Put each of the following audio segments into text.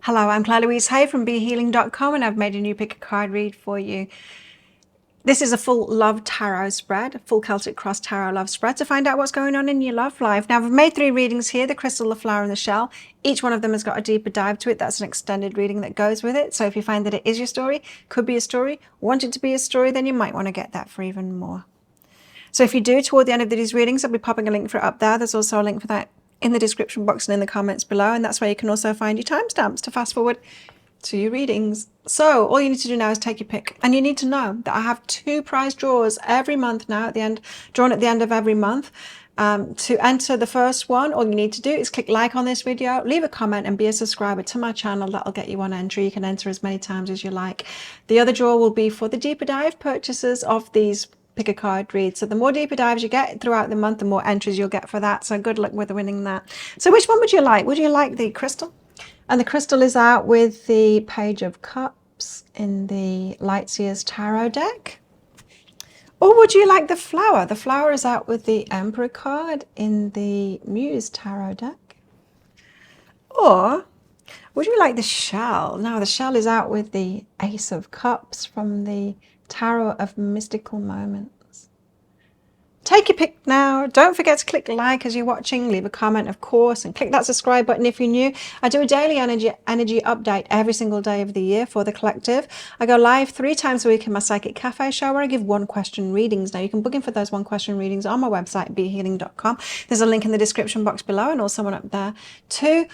Hello, I'm Claire Louise Hay from BeHealing.com and I've made a new pick a card read for you. This is a full love tarot spread, a full Celtic Cross tarot love spread to find out what's going on in your love life. Now, I've made 3 readings here, the crystal, the flower and the shell. Each one of them has got a deeper dive to it. That's an extended reading that goes with it. So if you find that it is your story, could be a story, want it to be a story, then you might want to get that for even more. So if you do, toward the end of these readings, I'll be popping a link for it up there. There's also a link for that in the description box and in the comments below, and that's where you can also find your timestamps to fast forward to your readings. So all you need to do now is take your pick, and you need to know that I have 2 prize draws every month now at the end, drawn at the end of every month. To enter the first one, all you need to do is click like on this video, leave a comment and be a subscriber to my channel. That'll get you one entry. You can enter as many times as you like. The other draw will be for the deeper dive purchases of these pick a card read. So the more deeper dives you get throughout the month, the more entries you'll get for that. So good luck with winning that. So which one would you like? Would you like the crystal? And the crystal is out with the Page of Cups in the Lightseers Tarot deck. Or would you like the flower? The flower is out with the Emperor card in the Muse Tarot deck. Or would you like the shell? Now the shell is out with the Ace of Cups from the Tarot of Mystical Moments. Take your pick now. Don't forget to click like as you're watching, leave a comment of course, and click that subscribe button if you're new. I do a daily energy update every single day of the year for the collective. I go live 3 times a week in my Psychic Cafe show where I give 1 question readings. Now you can book in for those 1 question readings on my website, behealing.com. There's a link in the description box below and also one up there too.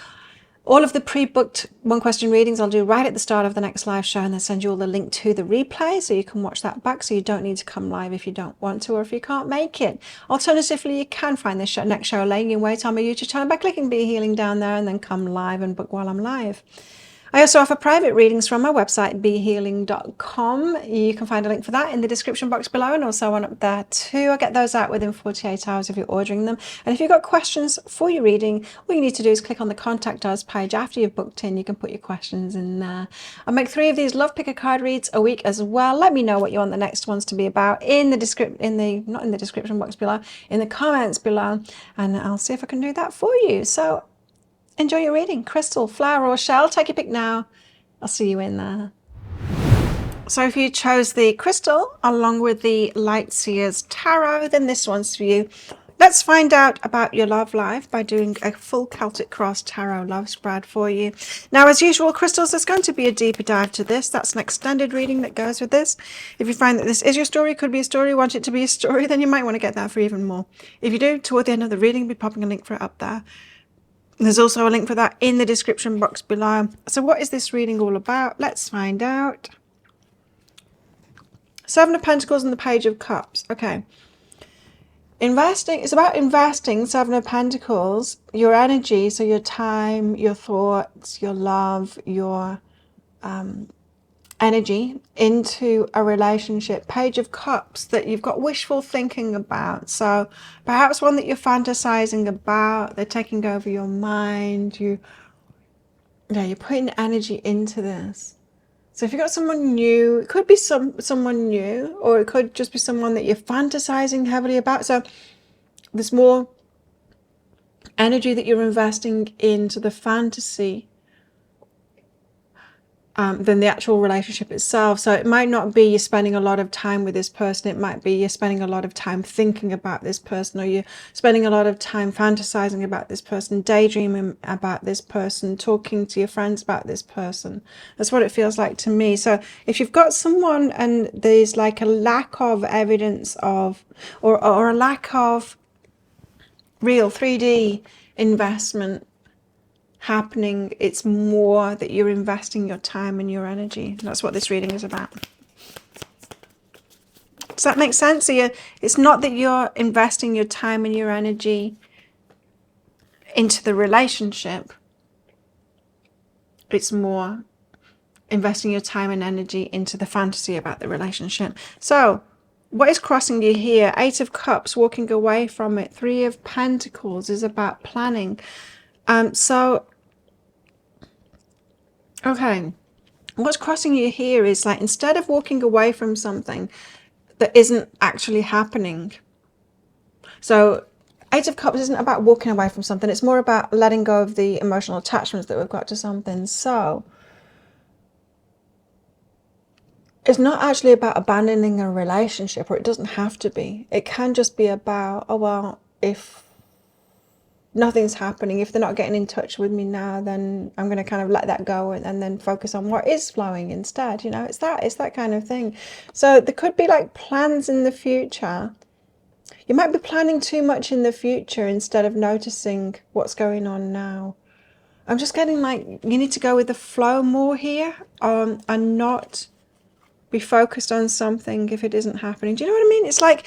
All of the pre-booked 1 question readings I'll do right at the start of the next live show, and then send you all the link to the replay so you can watch that back, so you don't need to come live if you don't want to or if you can't make it. Alternatively, you can find this next show laying in wait on my YouTube channel by clicking Be Healing down there and then come live and book while I'm live. I also offer private readings from my website, behealing.com. You can find a link for that in the description box below and also one up there too. I get those out within 48 hours if you're ordering them. And if you've got questions for your reading, all you need to do is click on the Contact Us page after you've booked in. You can put your questions in there. I make 3 of these love pick a card reads a week as well. Let me know what you want the next ones to be about in the not in the description box below, in the comments below, and I'll see if I can do that for you. So enjoy your reading. Crystal, flower or shell, take your pick now. I'll see you in there. So if you chose the crystal along with the Lightseers Tarot, then this one's for you. Let's find out about your love life by doing a full Celtic Cross Tarot love spread for you. Now, as usual, crystals, there's going to be a deeper dive to this. That's an extended reading that goes with this. If you find that this is your story, could be a story, want it to be a story, then you might want to get that for even more. If you do, toward the end of the reading, I'll be popping a link for it up there. There's also a link for that in the description box below. So what is this reading all about? Let's find out. 7 of Pentacles and the Page of Cups. Okay. Investing, it's about investing, 7 of Pentacles, your energy, so your time, your thoughts, your love, your energy into a relationship. Page of Cups, that you've got wishful thinking about. So perhaps one that you're fantasizing about, they're taking over your mind. You're putting energy into this. So if you've got someone new, it could be someone new, or it could just be someone that you're fantasizing heavily about. So there's more energy that you're investing into the fantasy than the actual relationship itself. So it might not be you're spending a lot of time with this person. It might be you're spending a lot of time thinking about this person, or you're spending a lot of time fantasizing about this person, daydreaming about this person, talking to your friends about this person. That's what it feels like to me. So if you've got someone and there's like a lack of evidence of, or a lack of real 3D investment happening, it's more that you're investing your time and your energy. That's what this reading is about. Does that make sense? So it's not that you're investing your time and your energy into the relationship. It's more investing your time and energy into the fantasy about the relationship. So what is crossing you here? 8 of Cups, walking away from it. 3 of Pentacles is about planning. Okay, what's crossing you here is like, instead of walking away from something that isn't actually happening. So Eight of Cups isn't about walking away from something. It's more about letting go of the emotional attachments that we've got to something. So it's not actually about abandoning a relationship, or it doesn't have to be. It can just be about, oh, well, if nothing's happening, if they're not getting in touch with me now, then I'm going to kind of let that go and then focus on what is flowing instead. You know, it's that kind of thing. So there could be like plans in the future. You might be planning too much in the future instead of noticing what's going on now. I'm just getting like, you need to go with the flow more here, and not be focused on something if it isn't happening. Do you know what I mean? It's like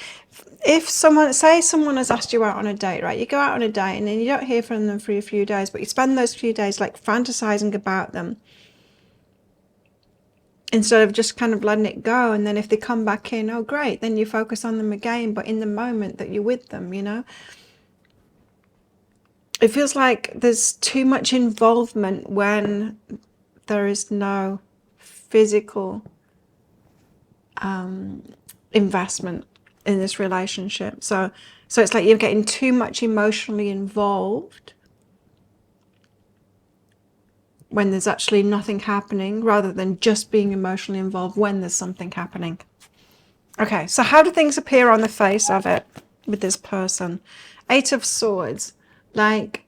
if someone has asked you out on a date, right? You go out on a date and then you don't hear from them for a few days, but you spend those few days like fantasizing about them instead of just kind of letting it go. And then if they come back in, oh great, then you focus on them again, but in the moment that you're with them, you know, it feels like there's too much involvement when there is no physical investment in this relationship. So it's like you're getting too much emotionally involved when there's actually nothing happening, rather than just being emotionally involved when there's something happening. Okay, so how do things appear on the face of it with this person? Eight of Swords, like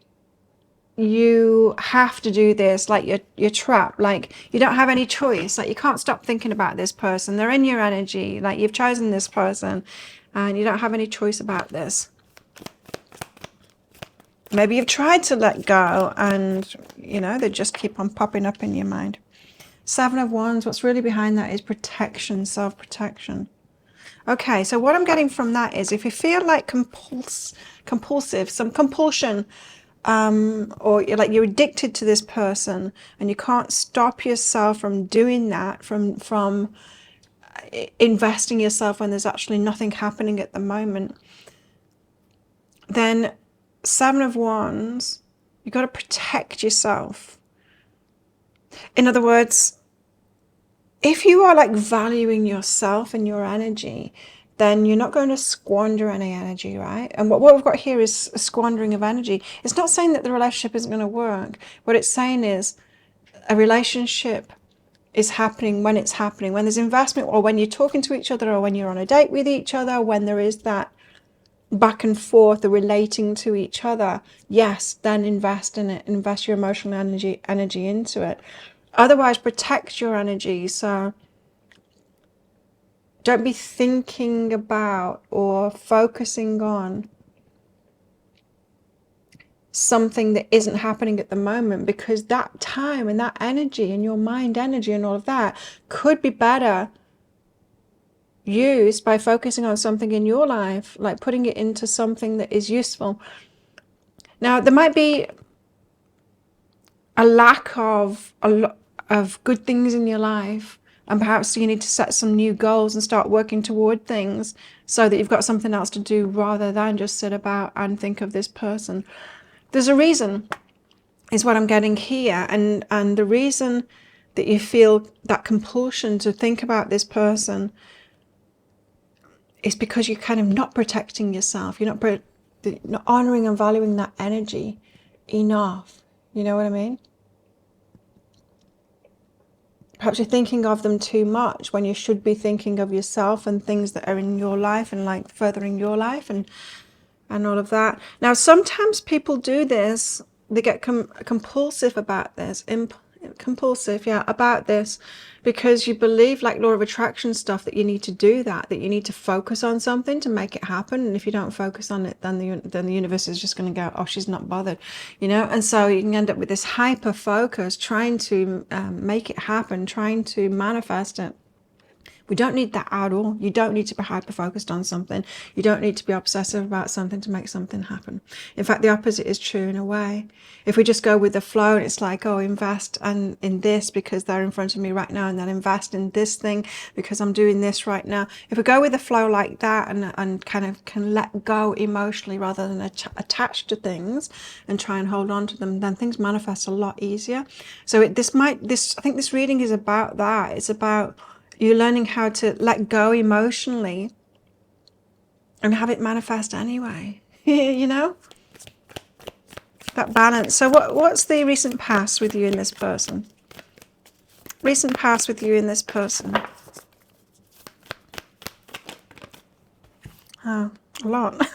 you have to do this, like you're trapped, like you don't have any choice, like you can't stop thinking about this person. They're in your energy, like you've chosen this person and you don't have any choice about this. Maybe you've tried to let go and, you know, they just keep on popping up in your mind. Seven of Wands, what's really behind that is protection, self-protection. Okay, so what I'm getting from that is if you feel like compulsive, some compulsion, or you're like you're addicted to this person and you can't stop yourself from doing that, from investing yourself when there's actually nothing happening at the moment, then Seven of Wands, you've got to protect yourself. In other words, if you are like valuing yourself and your energy, then you're not going to squander any energy, right? And what we've got here is a squandering of energy. It's not saying that the relationship isn't going to work. What it's saying is a relationship is happening when it's happening, when there's investment, or when you're talking to each other, or when you're on a date with each other, when there is that back and forth, the relating to each other. Yes, then invest in it, invest your emotional energy into it. Otherwise, protect your energy. So don't be thinking about or focusing on something that isn't happening at the moment, because that time and that energy and your mind energy and all of that could be better used by focusing on something in your life, like putting it into something that is useful. Now, there might be a lack of good things in your life, and perhaps you need to set some new goals and start working toward things so that you've got something else to do rather than just sit about and think of this person. There's a reason, is what I'm getting here, and the reason that you feel that compulsion to think about this person is because you're kind of not protecting yourself. You're not honoring and valuing that energy enough. You know what I mean? Perhaps you're thinking of them too much when you should be thinking of yourself and things that are in your life and like furthering your life and all of that. Now, sometimes people do this. They get compulsive about this, compulsive, yeah, about this, because you believe, like law of attraction stuff, that you need to do that you need to focus on something to make it happen. And if you don't focus on it, then the universe is just going to go, oh, she's not bothered, you know. And so you can end up with this hyper focus, trying to make it happen, trying to manifest it. We don't need that at all. You don't need to be hyper-focused on something. You don't need to be obsessive about something to make something happen. In fact, the opposite is true in a way. If we just go with the flow and it's like, oh, invest in this because they're in front of me right now, and then invest in this thing because I'm doing this right now. If we go with the flow like that and kind of can let go emotionally rather than attach to things and try and hold on to them, then things manifest a lot easier. So I think this reading is about that. It's about you're learning how to let go emotionally and have it manifest anyway. you know, that balance. So what's the recent past with you and this person? Recent past with you and this person. Oh, a lot.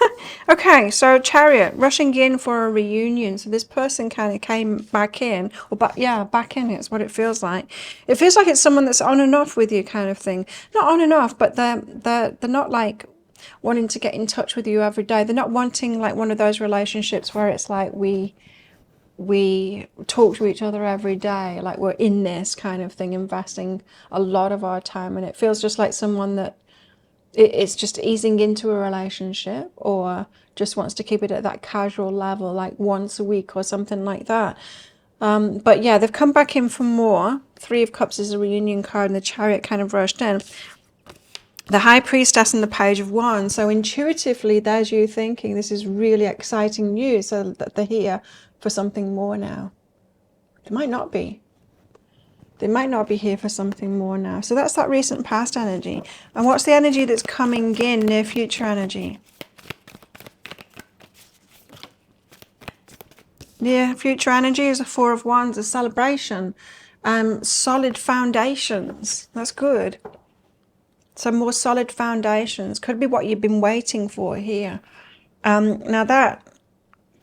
Okay, so Chariot, rushing in for a reunion. So this person kind of came back in, or back in, it's what it feels like. It feels like it's someone that's on and off with you kind of thing. Not on and off, but they're not like wanting to get in touch with you every day. They're not wanting like one of those relationships where it's like we talk to each other every day, like we're in this kind of thing, investing a lot of our time. And it feels just like someone that it's just easing into a relationship, or just wants to keep it at that casual level, like once a week or something like that. But yeah, they've come back in for more. Three of Cups is a reunion card, and the Chariot kind of rushed in. The High Priestess and the Page of Wands. So intuitively, there's you thinking this is really exciting news, so that they're here for something more now. It might not be. They might not be here for something more now. So that's that recent past energy. And what's the energy that's coming in, near future energy? Near future energy is a Four of Wands, a celebration. Solid foundations. That's good. Some more solid foundations. Could be what you've been waiting for here. Now that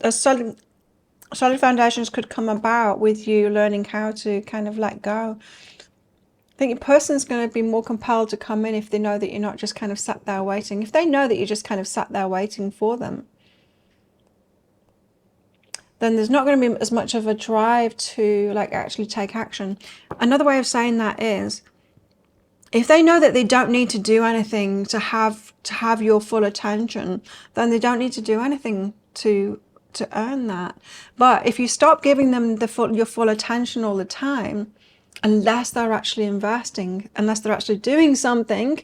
a solid foundations could come about with you learning how to kind of let go. I think your person's going to be more compelled to come in if they know that you're not just kind of sat there waiting. If they know that you're just kind of sat there waiting for them, then there's not going to be as much of a drive to like actually take action. Another way of saying that is, if they know that they don't need to do anything to have your full attention, then they don't need to do anything to earn that. But if you stop giving them your full attention all the time, unless they're actually investing, unless they're actually doing something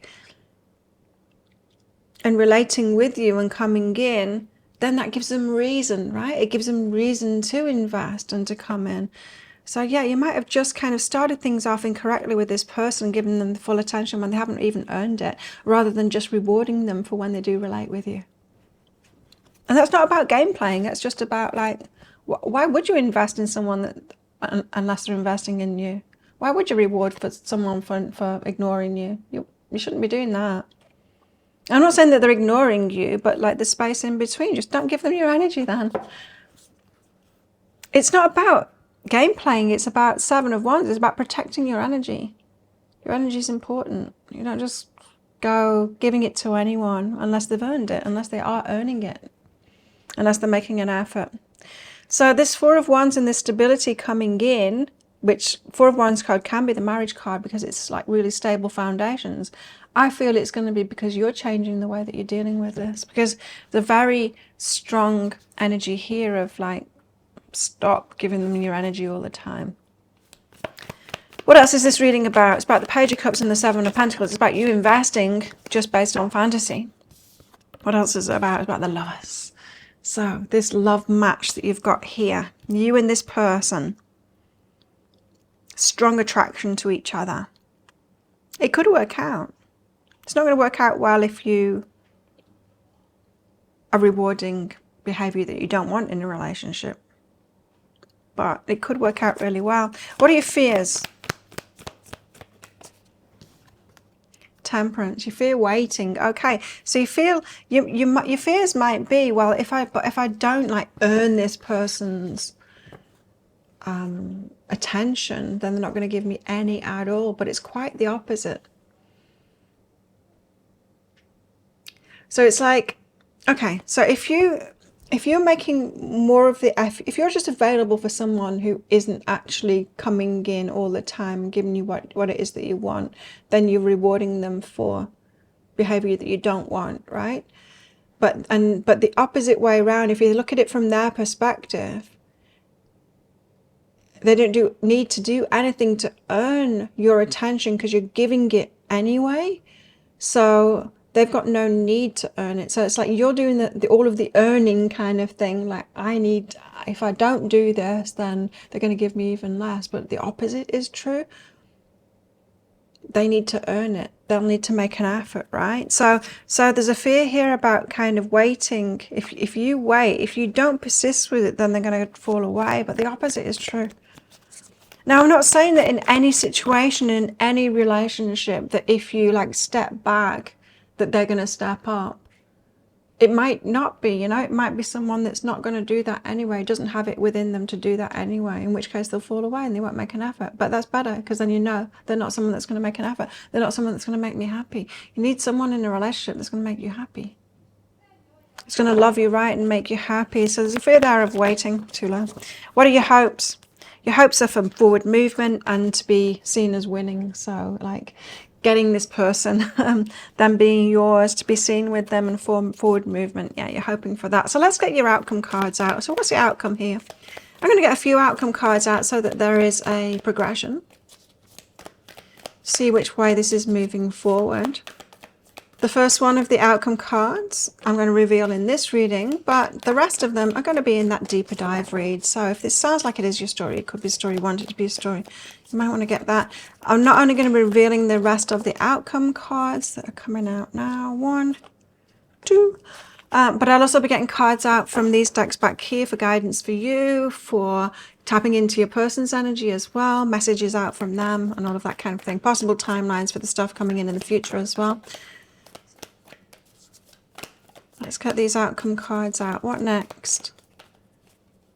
and relating with you and coming in, then that gives them reason, right? It gives them reason to invest and to come in. So yeah, you might have just kind of started things off incorrectly with this person, giving them the full attention when they haven't even earned it, rather than just rewarding them for when they do relate with you. And that's not about game playing. It's just about like, why would you invest in someone that, unless they're investing in you? Why would you reward for someone for ignoring you? You shouldn't be doing that. I'm not saying that they're ignoring you, but like the space in between, just don't give them your energy then. It's not about game playing. It's about Seven of Wands. It's about protecting your energy. Your energy is important. You don't just go giving it to anyone unless they've earned it, unless they are earning it, unless they're making an effort. So this Four of Wands and this stability coming in, which Four of Wands card can be the marriage card because it's like really stable foundations. I feel it's going to be because you're changing the way that you're dealing with this, because the very strong energy here of like, stop giving them your energy all the time. What else is this reading about? It's about the Page of Cups and the Seven of Pentacles. It's about you investing just based on fantasy. What else is it about? It's about the Lovers. So this love match that you've got here, you and this person, strong attraction to each other. It could work out. It's not going to work out well if you are rewarding behavior that you don't want in a relationship. But it could work out really well. What are your fears? Temperance. You fear waiting. Okay, so you feel your fears might be, well, if I don't like earn this person's attention, then they're not going to give me any at all. But it's quite the opposite. So it's like, okay, so if you're making more of the effort, if you're just available for someone who isn't actually coming in all the time, giving you what it is that you want, then you're rewarding them for behavior that you don't want, right? But the opposite way around, if you look at it from their perspective, they don't need to do anything to earn your attention because you're giving it anyway. So they've got no need to earn it. So it's like you're doing all of the earning kind of thing. Like, if I don't do this, then they're going to give me even less. But the opposite is true. they need to earn it. They'll need to make an effort, right? So there's a fear here about kind of waiting. If you wait, if you don't persist with it, then they're going to fall away. But the opposite is true. Now, I'm not saying that in any situation, in any relationship, that if you like step back, that they're going to step up. It might not be, you know, it might be someone that's not going to do that anyway, doesn't have it within them to do that anyway, in which case they'll fall away and they won't make an effort. But that's better, because then you know they're not someone that's going to make an effort. They're not someone that's going to make me happy. You need someone in a relationship that's going to make you happy. It's going to love you right and make you happy. So there's a fear there of waiting too long. What are your hopes? Your hopes are for forward movement and to be seen as winning. So like getting this person, them being yours, to be seen with them and forward movement. Yeah, you're hoping for that. So let's get your outcome cards out. So what's the outcome here? I'm going to get a few outcome cards out so that there is a progression. See which way this is moving forward. The first one of the outcome cards I'm going to reveal in this reading, but the rest of them are going to be in that deeper dive read. So if this sounds like it is your story, it could be a story you want it to be a story. You might want to get that. I'm not only going to be revealing the rest of the outcome cards that are coming out now. 1, 2. But I'll also be getting cards out from these decks back here for guidance for you, for tapping into your person's energy as well, messages out from them and all of that kind of thing. Possible timelines for the stuff coming in the future as well. Let's get these outcome cards out. What next?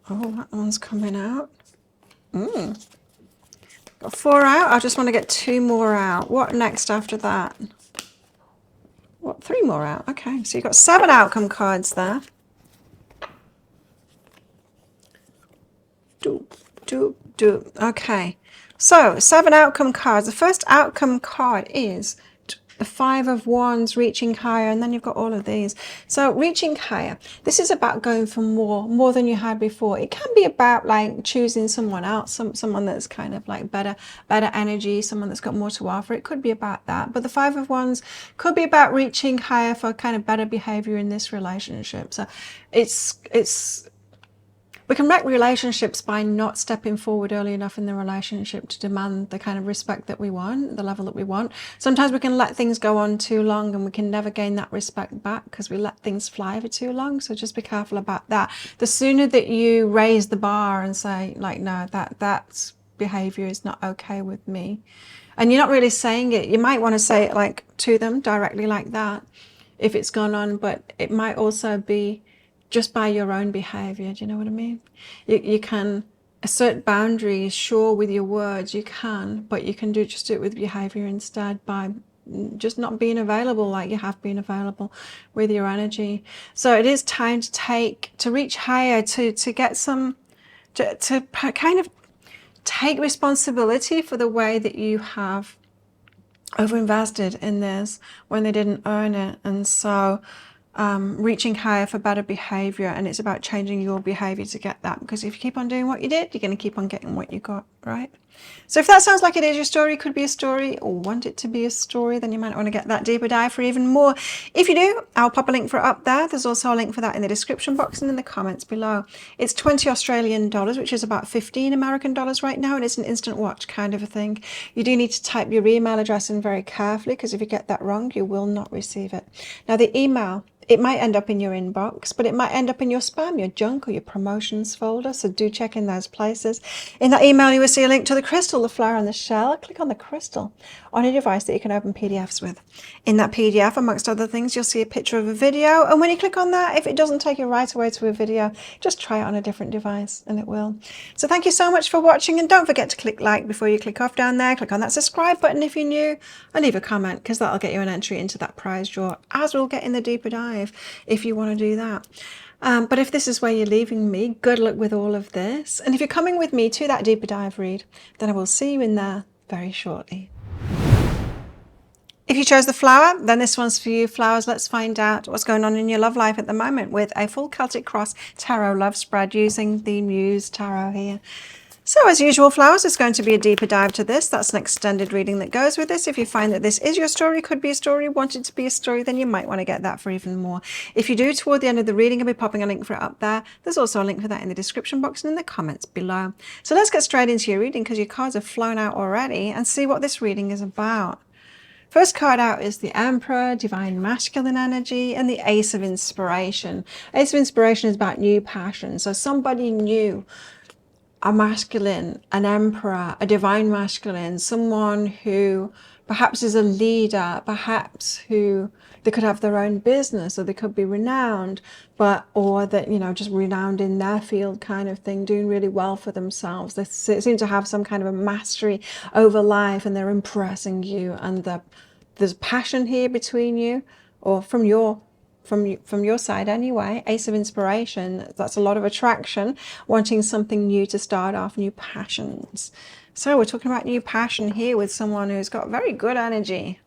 Oh, that one's coming out. Got 4 out. I just want to get 2 more out. What next after that? What, 3 more out? Okay, so you've got 7 outcome cards there. Okay, so 7 outcome cards. The first outcome card is the 5 of Wands, reaching higher, and then you've got all of these. So reaching higher, this is about going for more than you had before. It can be about like choosing someone else, someone that's kind of like better energy, someone that's got more to offer. It could be about that. But the 5 of Wands could be about reaching higher for kind of better behavior in this relationship. So we can wreck relationships by not stepping forward early enough in the relationship to demand the kind of respect that we want, the level that we want. Sometimes we can let things go on too long and we can never gain that respect back because we let things fly for too long. So just be careful about that. The sooner that you raise the bar and say, like, no, that's behavior is not okay with me. And you're not really saying it. You might want to say it like to them directly like that if it's gone on, but it might also be just by your own behavior. Do you know what I mean? You can assert boundaries, sure, with your words, you can, but you can just do it with behavior instead, by just not being available like you have been available with your energy. So it is time to reach higher, to get some, to kind of take responsibility for the way that you have overinvested in this when they didn't earn it. And so reaching higher for better behavior, and it's about changing your behavior to get that, because if you keep on doing what you did, you're going to keep on getting what you got, right? So if that sounds like it is your story, could be a story, or want it to be a story, then you might want to get that deeper dive for even more. If you do, I'll pop a link for it up there. There's also a link for that in the description box and in the comments below. It's 20 Australian dollars, which is about 15 American dollars right now, and it's an instant watch kind of a thing. You do need to type your email address in very carefully, because if you get that wrong, you will not receive it. Now the email, it might end up in your inbox, but it might end up in your spam, your junk, or your promotions folder. So do check in those places. In that email, you will see a link to the crystal, the flower, and the shell. Click on the crystal on a device that you can open PDFs with. In that PDF, amongst other things, you'll see a picture of a video. And when you click on that, if it doesn't take you right away to a video, just try it on a different device and it will. So thank you so much for watching. And don't forget to click like before you click off down there. Click on that subscribe button if you're new, and leave a comment, because that'll get you an entry into that prize draw, as we'll get in the deeper dive if you want to do that. But if this is where you're leaving me, good luck with all of this. And if you're coming with me to that deeper dive read, then I will see you in there very shortly. If you chose the flower, then this one's for you. Flowers, let's find out what's going on in your love life at the moment with a full Celtic Cross Tarot love spread using the Muse Tarot here. So as usual, flowers, it's going to be a deeper dive to this. That's an extended reading that goes with this. If you find that this is your story, could be a story, wanted to be a story, then you might want to get that for even more. If you do, toward the end of the reading, I'll be popping a link for it up there. There's also a link for that in the description box and in the comments below. So let's get straight into your reading because your cards have flown out already and see what this reading is about. First card out is the Emperor, Divine Masculine Energy, and the Ace of Inspiration. Ace of Inspiration is about new passion. So somebody new, a masculine, an emperor, a divine masculine, someone who perhaps is a leader, perhaps who they could have their own business, or they could be renowned, or that, you know, just renowned in their field kind of thing, doing really well for themselves. They seem to have some kind of a mastery over life and they're impressing you, and there's passion here between you, or from your side anyway. Ace of Inspiration, that's a lot of attraction, wanting something new to start off, new passions. So we're talking about new passion here with someone who's got very good energy,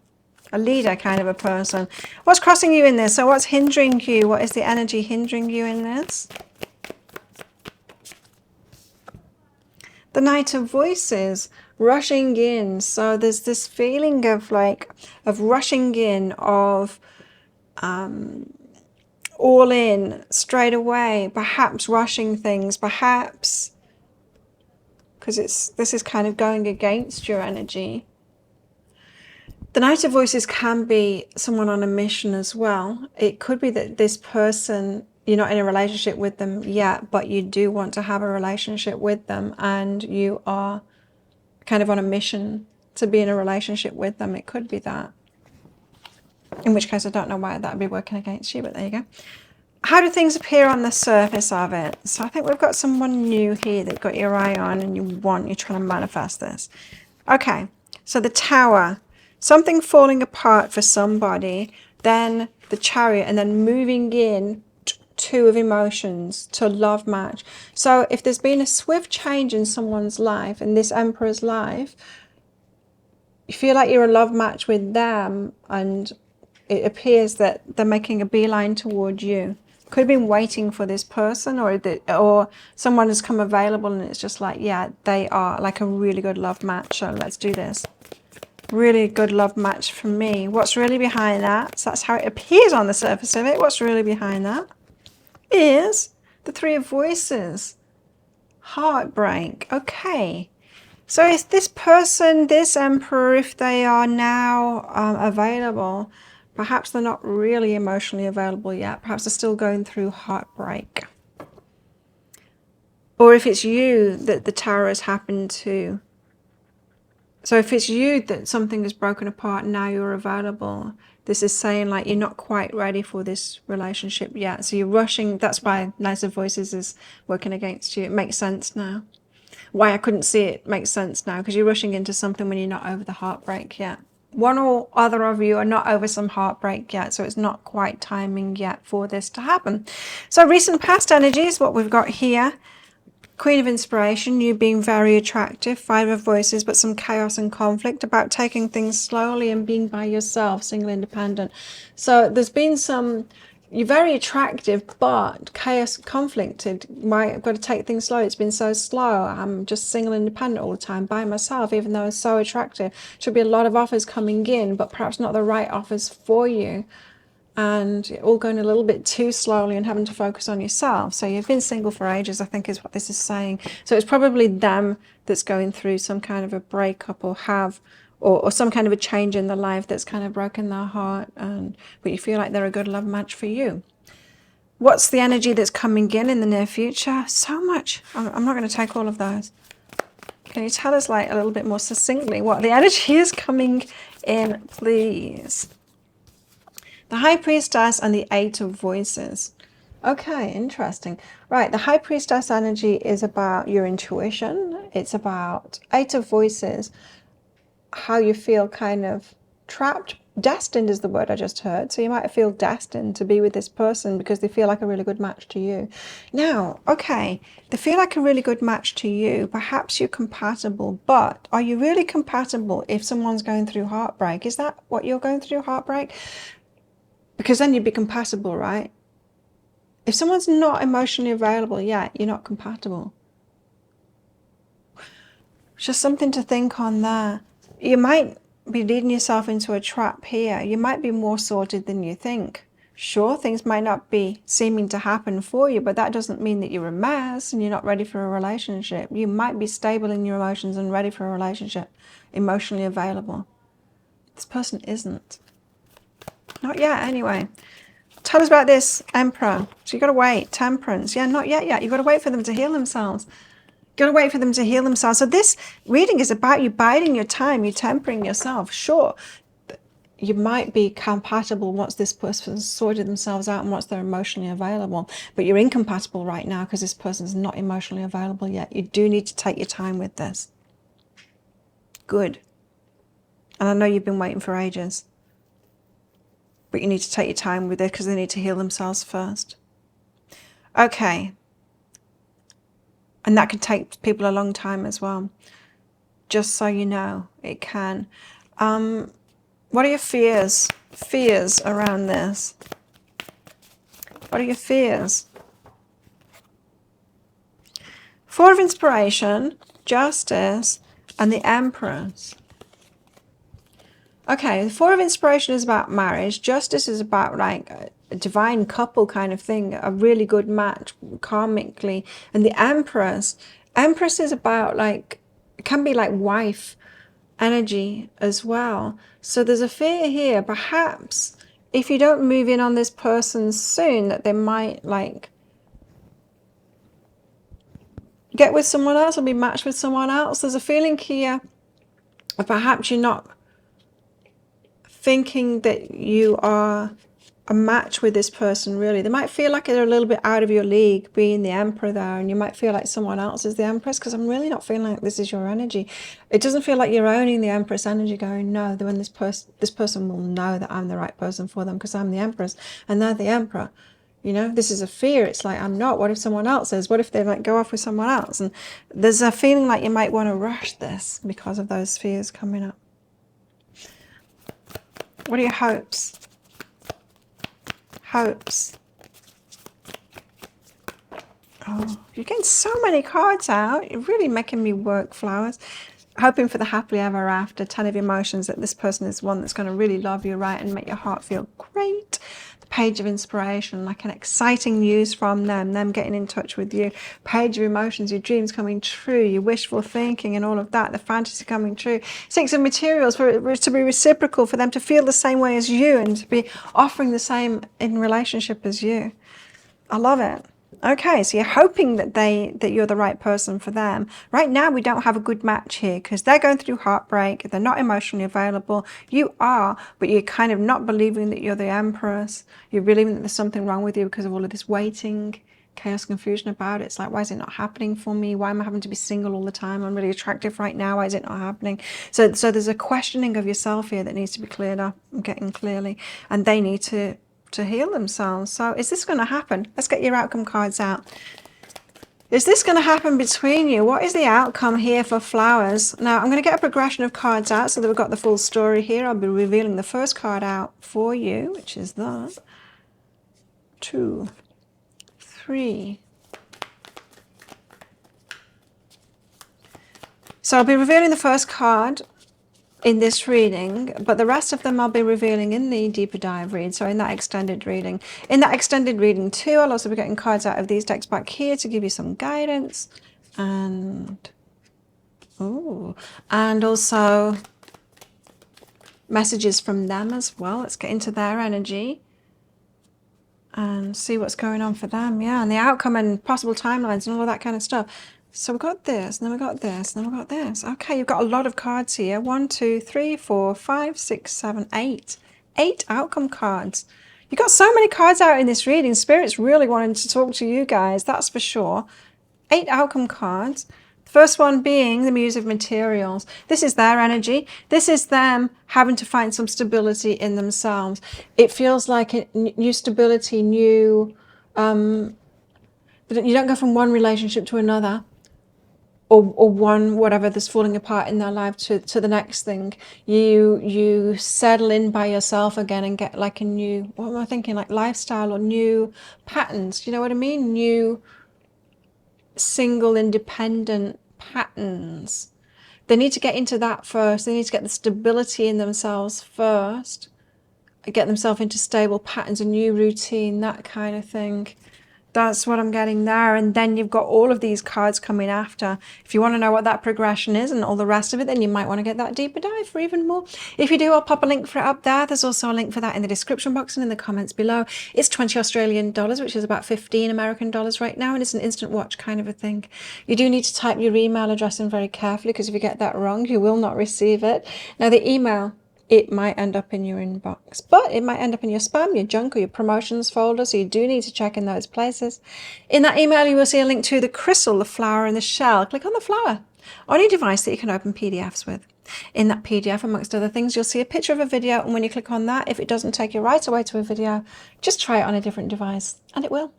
a leader kind of a person. What's crossing you in this? So what's hindering you? What is the energy hindering you in this? The Knight of Voices, rushing in. So there's this feeling of rushing in, of all in straight away, perhaps rushing things, perhaps because this is kind of going against your energy. The Knight of Voices can be someone on a mission as well. It could be that this person, you're not in a relationship with them yet, but you do want to have a relationship with them, and you are kind of on a mission to be in a relationship with them. It could be that. In which case, I don't know why that would be working against you, but there you go. How do things appear on the surface of it? So I think we've got someone new here that you've got your eye on and you're trying to manifest this. Okay, so the Tower, something falling apart for somebody, then the Chariot, and then moving in two of emotions to love match. So if there's been a swift change in someone's life, in this Emperor's life, you feel like you're a love match with them, and it appears that they're making a beeline toward you. Could have been waiting for this person, or someone has come available and it's just like, yeah, they are like a really good love match. So let's do this. Really good love match for me. What's really behind that? So that's how it appears on the surface of it. What's really behind that is the Three of Voices. Heartbreak. Okay. So if this person, this Emperor, if they are now available, perhaps they're not really emotionally available yet. Perhaps they're still going through heartbreak. Or if it's you that the Tower has happened to. So if it's you that something has broken apart and now you're available, this is saying like you're not quite ready for this relationship yet. So you're rushing. That's why Knight of Voices is working against you. It makes sense now. Why I couldn't see it makes sense now, because you're rushing into something when you're not over the heartbreak yet. One or other of you are not over some heartbreak yet, so it's not quite timing yet for this to happen. So recent past energies, what we've got here. Queen of Inspiration, you being very attractive. Five of Voices, but some chaos and conflict, about taking things slowly and being by yourself, single, independent. So there's been some, you're very attractive, but chaos, conflicted. I've got to take things slow. It's been so slow. I'm just single, independent all the time, by myself, even though I'm so attractive. Should be a lot of offers coming in, but perhaps not the right offers for you. And all going a little bit too slowly and having to focus on yourself. So you've been single for ages, I think is what this is saying. So it's probably them that's going through some kind of a breakup, or some kind of a change in their life that's kind of broken their heart, but you feel like they're a good love match for you. What's the energy that's coming in the near future? So much. I'm not going to take all of those. Can you tell us like a little bit more succinctly what the energy is coming in, please? The High Priestess and the Eight of Voices. Okay, interesting. Right, the High Priestess energy is about your intuition. It's about Eight of Voices, how you feel kind of trapped. Destined is the word I just heard. So you might feel destined to be with this person because they feel like a really good match to you. Now, okay, they feel like a really good match to you. Perhaps you're compatible, but are you really compatible if someone's going through heartbreak? Is that what you're going through, heartbreak? Because then you'd be compatible, right? If someone's not emotionally available yet, you're not compatible. Just something to think on there. You might be leading yourself into a trap here. You might be more sorted than you think. Sure, things might not be seeming to happen for you, but that doesn't mean that you're a mess and you're not ready for a relationship. You might be stable in your emotions and ready for a relationship, emotionally available. This person isn't. Not yet, anyway. Tell us about this Emperor. So you've got to wait. Temperance. Yeah, not yet. You've got to wait for them to heal themselves. Got to wait for them to heal themselves. So this reading is about you biding your time, you tempering yourself. Sure, you might be compatible once this person's sorted themselves out and once they're emotionally available, but you're incompatible right now because this person's not emotionally available yet. You do need to take your time with this. Good. And I know you've been waiting for ages, but you need to take your time with it because they need to heal themselves first. Okay. And that can take people a long time as well. Just so you know, it can. What are your fears? Fears around this? What are your fears? Four of Inspiration, Justice, and the Empress. Okay, the Four of Inspiration is about marriage. Justice is about like a divine couple kind of thing, a really good match karmically. And the Empress is about like, it can be like wife energy as well. So there's a fear here, perhaps if you don't move in on this person soon, that they might like get with someone else or be matched with someone else. There's a feeling here of perhaps you're not thinking that you are a match with this person, really. They might feel like they're a little bit out of your league, being the Emperor there, and you might feel like someone else is the Empress, because I'm really not feeling like this is your energy. It doesn't feel like you're owning the Empress energy, going, no, when this person will know that I'm the right person for them because I'm the Empress and they're the Emperor. You know, this is a fear. It's like, I'm not. What if someone else is? What if they like go off with someone else? And there's a feeling like you might want to rush this because of those fears coming up. What are your hopes? Hopes. Oh, you're getting so many cards out. You're really making me work, flowers. Hoping for the happily ever after. 10 of emotions, that this person is one that's going to really love you, right, and make your heart feel great. The Page of Inspiration, like an exciting news from them getting in touch with you. Page of Emotions, your dreams coming true, your wishful thinking and all of that, the fantasy coming true. Six of Materials, for it to be reciprocal, for them to feel the same way as you and to be offering the same in relationship as you. I love it. Okay, so you're hoping that you're the right person for them. Right now, we don't have a good match here because they're going through heartbreak. They're not emotionally available. You are, but you're kind of not believing that you're the Empress. You're believing that there's something wrong with you because of all of this waiting, chaos, confusion about it. It's like, why is it not happening for me? Why am I having to be single all the time? I'm really attractive right now. Why is it not happening? So there's a questioning of yourself here that needs to be cleared up and getting clearly, and they need to heal themselves. So is this going to happen? Let's get your outcome cards out. Is this going to happen between you? What is the outcome here for flowers? Now, I'm going to get a progression of cards out so that we've got the full story here. I'll be revealing the first card out for you, which is that. 2, 3. So I'll be revealing the first card in this reading, but the rest of them I'll be revealing in the deeper dive read, so in that extended reading. In that extended reading too, I'll also be getting cards out of these decks back here to give you some guidance, and also messages from them as well. Let's get into their energy and see what's going on for them. Yeah, and the outcome and possible timelines and all of that kind of stuff. So we've got this, and then we've got this, and then we've got this. Okay, you've got a lot of cards here. 1, 2, 3, 4, 5, 6, 7, 8. 8 outcome cards. You've got so many cards out in this reading. Spirit's really wanting to talk to you guys, that's for sure. 8 outcome cards. The first one being the Muse of Materials. This is their energy. This is them having to find some stability in themselves. It feels like a new stability, new... you don't go from one relationship to another. Or one whatever that's falling apart in their life to the next thing. You settle in by yourself again and get like a new, what am I thinking, like lifestyle or new patterns. Do you know what I mean? New single independent patterns. They need to get into that first. They need to get the stability in themselves first. Get themselves into stable patterns, a new routine, that kind of thing. That's what I'm getting there. And then you've got all of these cards coming after. If you want to know what that progression is and all the rest of it, then you might want to get that deeper dive for even more. If you do, I'll pop a link for it up there. There's also a link for that in the description box and in the comments below. It's 20 Australian dollars, which is about 15 American dollars right now. And it's an instant watch kind of a thing. You do need to type your email address in very carefully, because if you get that wrong, you will not receive it. Now, the email, it might end up in your inbox, but it might end up in your spam, your junk, or your promotions folder, so you do need to check in those places. In that email, you will see a link to the crystal, the flower, and the shell. Click on the flower on your device that you can open PDFs with. In that PDF, amongst other things, you'll see a picture of a video, and when you click on that, if it doesn't take you right away to a video, just try it on a different device, and it will.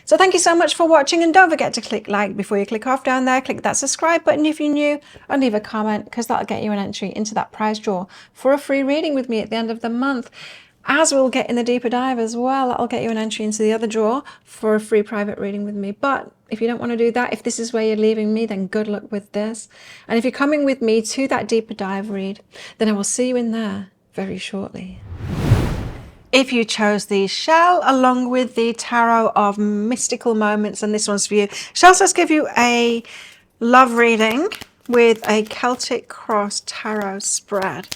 So thank you so much for watching, and don't forget to click like before you click off down there. Click that subscribe button if you're new, and leave a comment, because that'll get you an entry into that prize draw for a free reading with me at the end of the month. As we'll get in the deeper dive as well, that'll get you an entry into the other draw for a free private reading with me. But if you don't want to do that, if this is where you're leaving me, then good luck with this. And if you're coming with me to that deeper dive read, then I will see you in there very shortly. If you chose the shell along with the tarot of mystical moments, and this one's for you. Shell says give you a love reading with a Celtic cross tarot spread.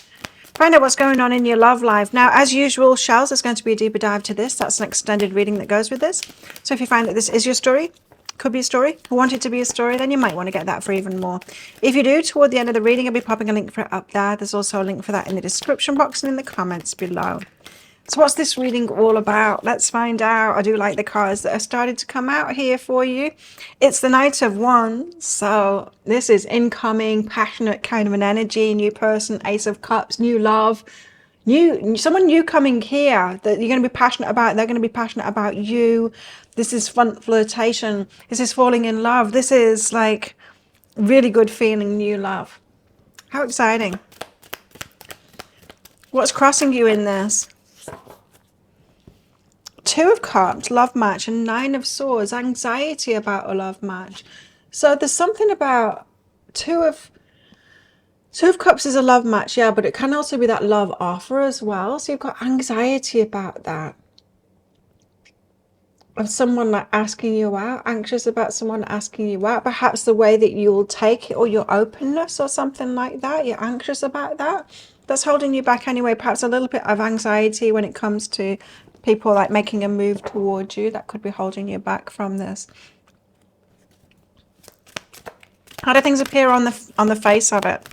Find out what's going on in your love life. Now, as usual, shells, there's going to be a deeper dive to this. That's an extended reading that goes with this. So if you find that this is your story, could be a story, want it to be a story, then you might want to get that for even more. If you do, toward the end of the reading, I'll be popping a link for it up there. There's also a link for that in the description box and in the comments below. So what's this reading all about? Let's find out. I do like the cards that have started to come out here for you. It's the Knight of Wands. So this is incoming, passionate kind of an energy, new person, Ace of Cups, new love, someone new coming here that you're going to be passionate about. They're going to be passionate about you. This is fun flirtation. This is falling in love. This is like really good feeling, new love. How exciting. What's crossing you in this? Two of Cups, love match, and Nine of Swords, anxiety about a love match. So there's something about Two of Cups is a love match, yeah, but it can also be that love offer as well. So you've got anxiety about that. Of someone like asking you out, anxious about someone asking you out, perhaps the way that you'll take it or your openness or something like that. You're anxious about that. That's holding you back anyway. Perhaps a little bit of anxiety when it comes to people like making a move towards you. That could be holding you back from this. How do things appear on the face of it?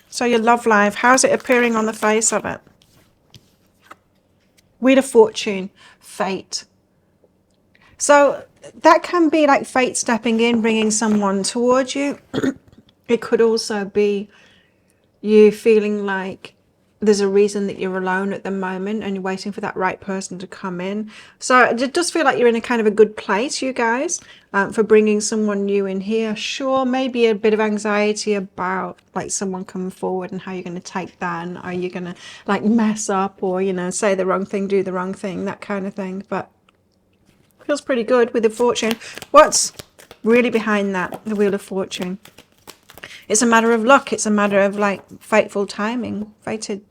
So your love life, how's it appearing on the face of it? Wheel of Fortune, fate. So that can be like fate stepping in, bringing someone towards you. It could also be you feeling like there's a reason that you're alone at the moment and you're waiting for that right person to come in. So it does feel like you're in a kind of a good place, you guys, for bringing someone new in here. Sure, maybe a bit of anxiety about like someone coming forward and how you're going to take that, and are you going to like mess up or, you know, say the wrong thing, do the wrong thing, that kind of thing. But feels pretty good with the Fortune. What's really behind that, the Wheel of Fortune? It's a matter of luck. It's a matter of like fateful timing, fated.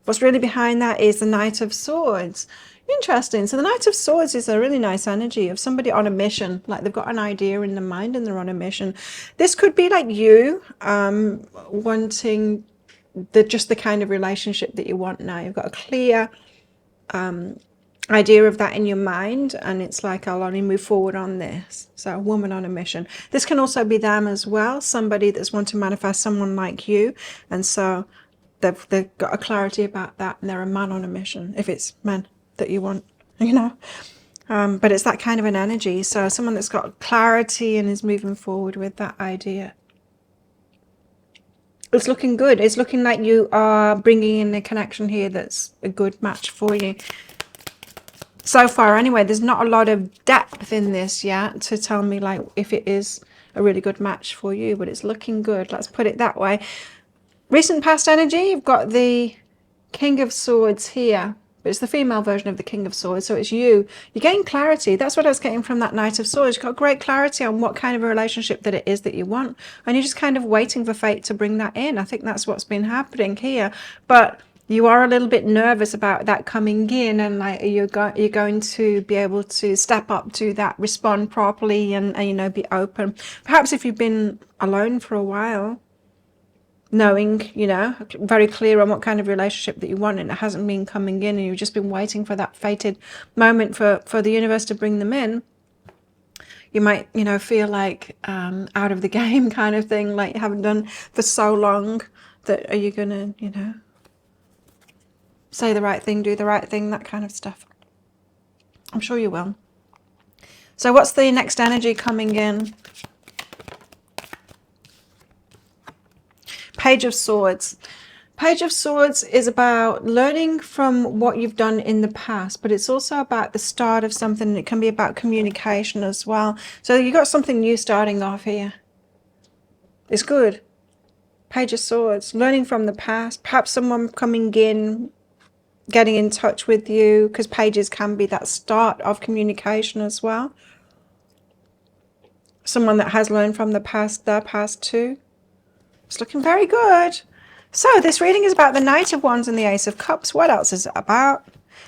What's really behind that is the Knight of Swords. Interesting. So the Knight of Swords is a really nice energy of somebody on a mission. Like they've got an idea in their mind and they're on a mission. This could be like you wanting just the kind of relationship that you want now. You've got a clear idea of that in your mind, and it's like, I'll only move forward on this. So a woman on a mission. This can also be them as well, somebody that's wanting to manifest someone like you, and so they've got a clarity about that, and they're a man on a mission, if it's men that you want, you know. But it's that kind of an energy. So someone that's got clarity and is moving forward with that idea. It's looking good. It's looking like you are bringing in a connection here that's a good match for you. So far anyway, there's not a lot of depth in this yet to tell me like if it is a really good match for you, but it's looking good. Let's put it that way. Recent past energy, you've got the King of Swords here. but it's the female version of the King of Swords. So it's you. You're getting clarity. That's what I was getting from that Knight of Swords. You've got great clarity on what kind of a relationship that it is that you want. And you're just kind of waiting for fate to bring that in. I think that's what's been happening here. But you are a little bit nervous about that coming in, and like you're going to be able to step up to that, respond properly, and you know, be open. Perhaps if you've been alone for a while, knowing, you know, very clear on what kind of relationship that you want, and it hasn't been coming in, and you've just been waiting for that fated moment for the universe to bring them in, you might, you know, feel like out of the game kind of thing, like you haven't done for so long, that are you gonna, you know, say the right thing, do the right thing, that kind of stuff. I'm sure you will. So what's the next energy coming in? Page of Swords. Page of Swords is about learning from what you've done in the past, but it's also about the start of something. It can be about communication as well. So you've got something new starting off here. It's good. Page of Swords, learning from the past, perhaps someone coming in, getting in touch with you, because pages can be that start of communication as well. Someone that has learned from the past, their past too. It's looking very good. So this reading is about the Knight of Wands and the Ace of Cups. What else is it about?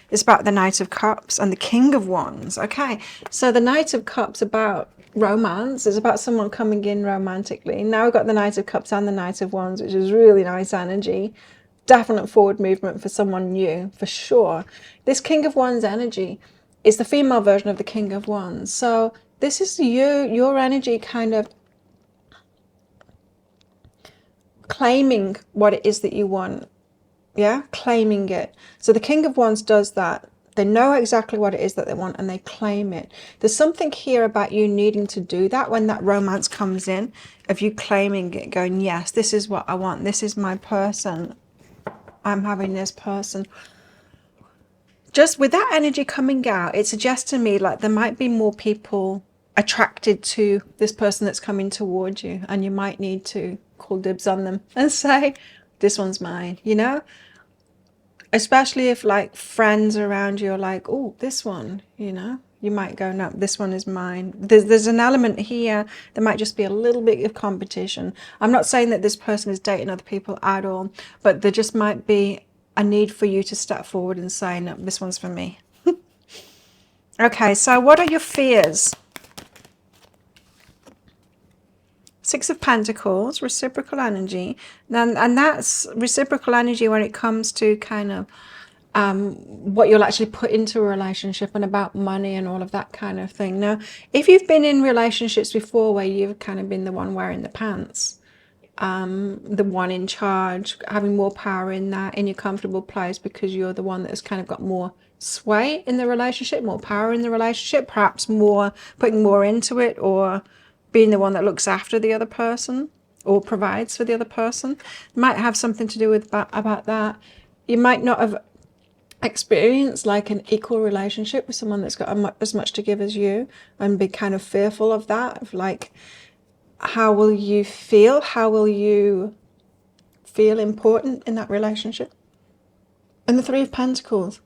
It's about the Knight of Cups and the King of Wands. Okay, so the Knight of Cups about romance. It's about someone coming in romantically. Now we've got the Knight of Cups and the Knight of Wands, which is really nice energy. Definite forward movement for someone new, for sure. This King of Wands energy is the female version of the King of Wands. So this is your energy kind of claiming what it is that you want. Yeah, claiming it. So the King of Wands does that. They know exactly what it is that they want, and they claim it. There's something here about you needing to do that when that romance comes in, of you claiming it, going, yes, this is what I want. This is my person. I'm having this person. Just with that energy coming out, it suggests to me like there might be more people attracted to this person that's coming towards you, and you might need to call dibs on them and say, this one's mine, you know? Especially if like friends around you are like, oh, this one, you know? You might go, no, this one is mine. There's an element here. There might just be a little bit of competition. I'm not saying that this person is dating other people at all, but there just might be a need for you to step forward and say, no, this one's for me. Okay, so what are your fears? Six of Pentacles, reciprocal energy. And that's reciprocal energy when it comes to kind of what you'll actually put into a relationship, and about money and all of that kind of thing. Now, if you've been in relationships before where you've kind of been the one wearing the pants, the one in charge, having more power in that, in your comfortable place, because you're the one that's kind of got more sway in the relationship, more power in the relationship, perhaps more putting more into it, or being the one that looks after the other person or provides for the other person, might have something to do with about that. You might not have experienced like an equal relationship with someone that's got as much to give as you, and be kind of fearful of that, of like, how will you feel? How will you feel important in that relationship? And the Three of Pentacles.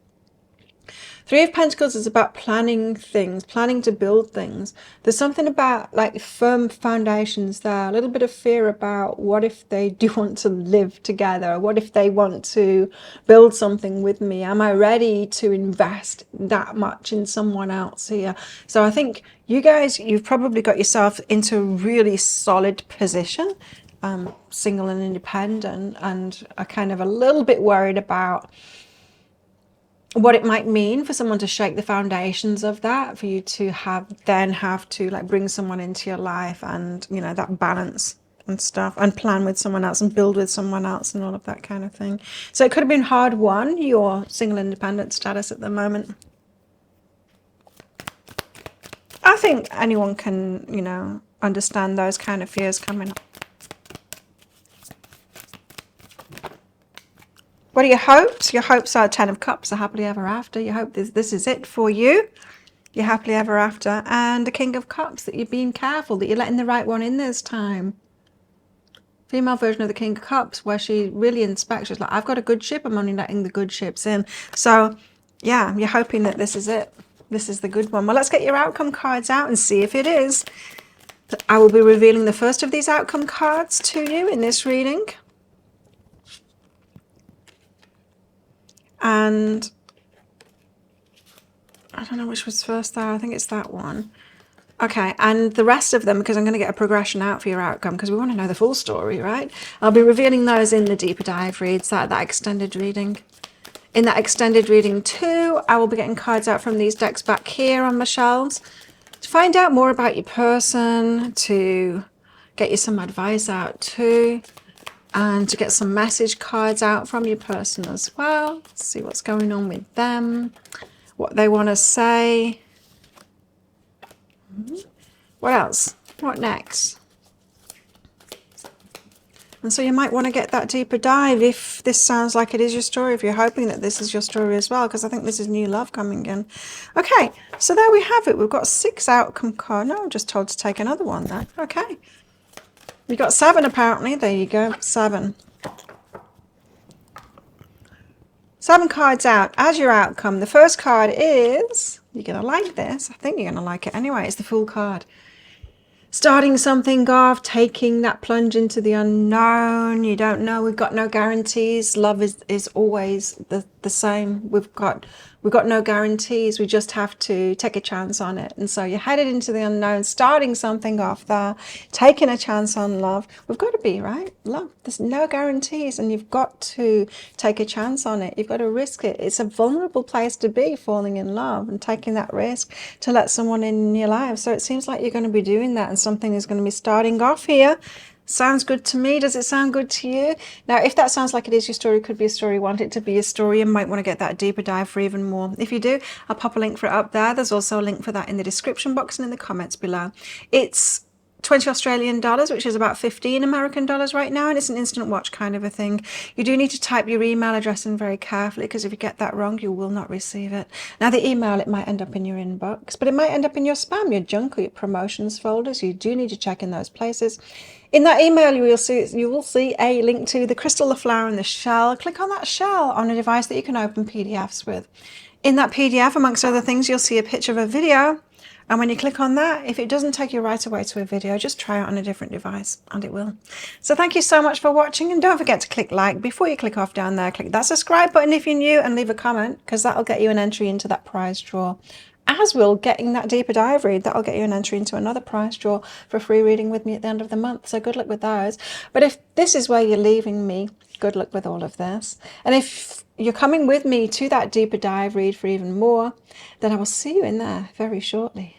Three of Pentacles is about planning things, planning to build things. There's something about like firm foundations there, a little bit of fear about what if they do want to live together? What if they want to build something with me? Am I ready to invest that much in someone else here? So I think you guys, you've probably got yourself into a really solid position, single and independent, and are kind of a little bit worried about what it might mean for someone to shake the foundations of that, for you to have to like bring someone into your life, and you know, that balance and stuff, and plan with someone else and build with someone else and all of that kind of thing. So it could have been hard won, your single independent status at the moment. I think anyone can, you know, understand those kind of fears coming up. What are your hopes? Your hopes are Ten of Cups, a happily ever after. You hope this is it for you. You're happily ever after. And the King of Cups, that you're being careful, that you're letting the right one in this time. Female version of the King of Cups, where she really inspects. She's like, I've got a good ship. I'm only letting the good ships in. So yeah, you're hoping that this is it. This is the good one. Well, let's get your outcome cards out and see if it is. I will be revealing the first of these outcome cards to you in this reading. And I don't know which was first there. I think it's that one. Okay, and the rest of them, because I'm going to get a progression out for your outcome, because we want to know the full story, right? I'll be revealing those in the deeper dive reads, that extended reading. In that extended reading too, I will be getting cards out from these decks back here on my shelves to find out more about your person, to get you some advice out too, and to get some message cards out from your person as well. See what's going on with them, what they want to say. What else? What next? And so you might want to get that deeper dive if this sounds like it is your story, if you're hoping that this is your story as well, because I think this is new love coming in. Okay, so there we have it. We've got 6 outcome cards. No, I'm just told to take another one then. Okay. We got 7 apparently. There you go, 7. 7 cards out as your outcome. The first card is, you're going to like this. I think you're going to like it anyway. It's the Fool card. Starting something off, taking that plunge into the unknown. You don't know. We've got no guarantees. Love is always the same. We've got no guarantees. We just have to take a chance on it. And so you're headed into the unknown, starting something off there, taking a chance on love. We've got to be, right? Love. There's no guarantees, and you've got to take a chance on it. You've got to risk it. It's a vulnerable place to be, falling in love and taking that risk to let someone in your life. So it seems like you're going to be doing that, and something is going to be starting off here. Sounds good to me. Does it sound good to you? Now, if that sounds like it is your story, could be a story, want it to be a story, you might want to get that deeper dive for even more. If you do, I'll pop a link for it up there. There's also a link for that in the description box and in the comments below. It's 20 Australian dollars, which is about 15 American dollars right now, and it's an instant watch kind of a thing. You do need to type your email address in very carefully, because if you get that wrong, you will not receive it. Now, the email, it might end up in your inbox, but it might end up in your spam, your junk, or your promotions folders. You do need to check in those places. In that email, you will see a link to the crystal, the flower, and the shell. Click on that shell on a device that you can open PDFs with. In that PDF, amongst other things, you'll see a picture of a video. And when you click on that, if it doesn't take you right away to a video, just try it on a different device and it will. So thank you so much for watching, and don't forget to click like. Before you click off down there, click that subscribe button if you're new, and leave a comment, because that'll get you an entry into that prize draw. As will getting that deeper dive read. That'll get you an entry into another prize draw for a free reading with me at the end of the month. So good luck with those. But if this is where you're leaving me, good luck with all of this. And if you're coming with me to that deeper dive read for even more, then I will see you in there very shortly.